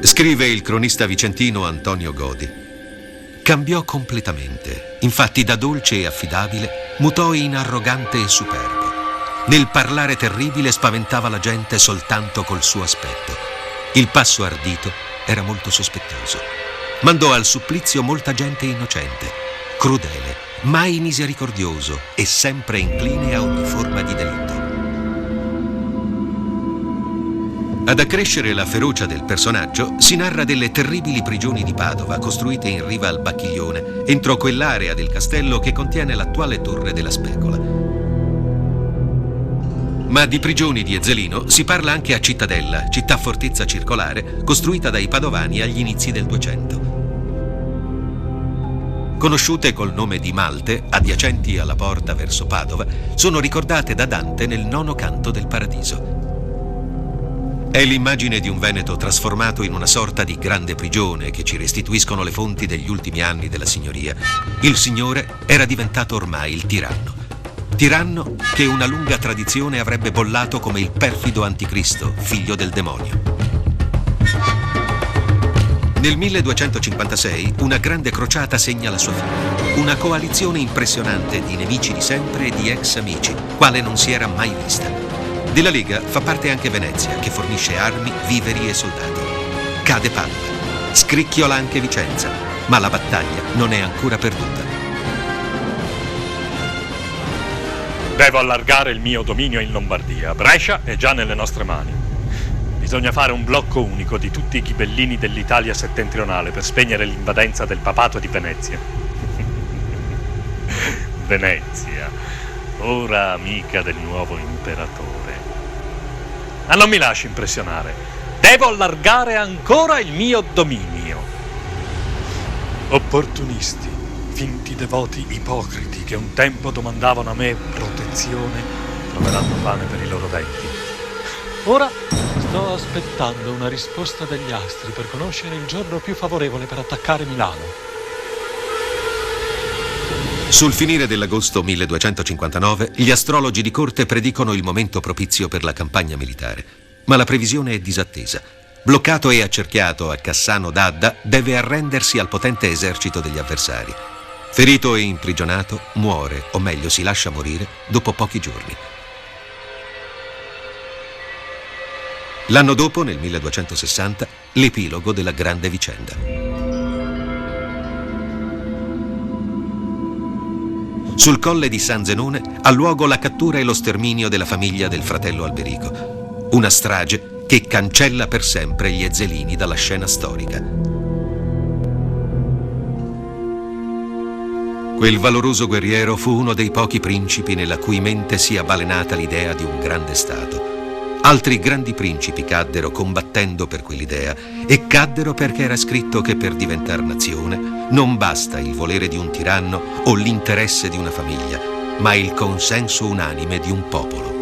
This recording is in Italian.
Scrive il cronista vicentino Antonio Godi. Cambiò completamente, infatti da dolce e affidabile mutò in arrogante e superbo. Nel parlare terribile spaventava la gente soltanto col suo aspetto. Il passo ardito era molto sospettoso. Mandò al supplizio molta gente innocente, crudele, mai misericordioso e sempre incline a ogni forma di delitto. Ad accrescere la ferocia del personaggio si narra delle terribili prigioni di Padova costruite in riva al Bacchiglione, entro quell'area del castello che contiene l'attuale Torre della Specola. Ma di prigioni di Ezzelino si parla anche a Cittadella, città fortezza circolare costruita dai padovani agli inizi del 200. Conosciute col nome di Malte, adiacenti alla porta verso Padova, sono ricordate da Dante nel 9° canto del Paradiso. È l'immagine di un Veneto trasformato in una sorta di grande prigione che ci restituiscono le fonti degli ultimi anni della signoria. Il signore era diventato ormai il tiranno. Tiranno che una lunga tradizione avrebbe bollato come il perfido anticristo, figlio del demonio. Nel 1256 una grande crociata segna la sua fine. Una coalizione impressionante di nemici di sempre e di ex amici, quale non si era mai vista. Della Lega fa parte anche Venezia, che fornisce armi, viveri e soldati. Cade Padova, scricchiola anche Vicenza, ma la battaglia non è ancora perduta. Devo allargare il mio dominio in Lombardia. Brescia è già nelle nostre mani. Bisogna fare un blocco unico di tutti i ghibellini dell'Italia settentrionale per spegnere l'invadenza del papato di Venezia. Venezia, ora amica del nuovo imperatore. Ma non mi lasci impressionare. Devo allargare ancora il mio dominio. Opportunisti, finti devoti ipocriti che un tempo domandavano a me protezione, troveranno pane per i loro denti. Ora sto aspettando una risposta degli astri per conoscere il giorno più favorevole per attaccare Milano. Sul finire dell'agosto 1259, gli astrologi di corte predicono il momento propizio per la campagna militare. Ma la previsione è disattesa. Bloccato e accerchiato a Cassano d'Adda, deve arrendersi al potente esercito degli avversari. Ferito e imprigionato, muore, o meglio si lascia morire, dopo pochi giorni. L'anno dopo, nel 1260, l'epilogo della grande vicenda. Sul colle di San Zenone ha luogo la cattura e lo sterminio della famiglia del fratello Alberico. Una strage che cancella per sempre gli Ezzelini dalla scena storica. Quel valoroso guerriero fu uno dei pochi principi nella cui mente sia balenata l'idea di un grande Stato. Altri grandi principi caddero combattendo per quell'idea e caddero perché era scritto che per diventare nazione non basta il volere di un tiranno o l'interesse di una famiglia, ma il consenso unanime di un popolo.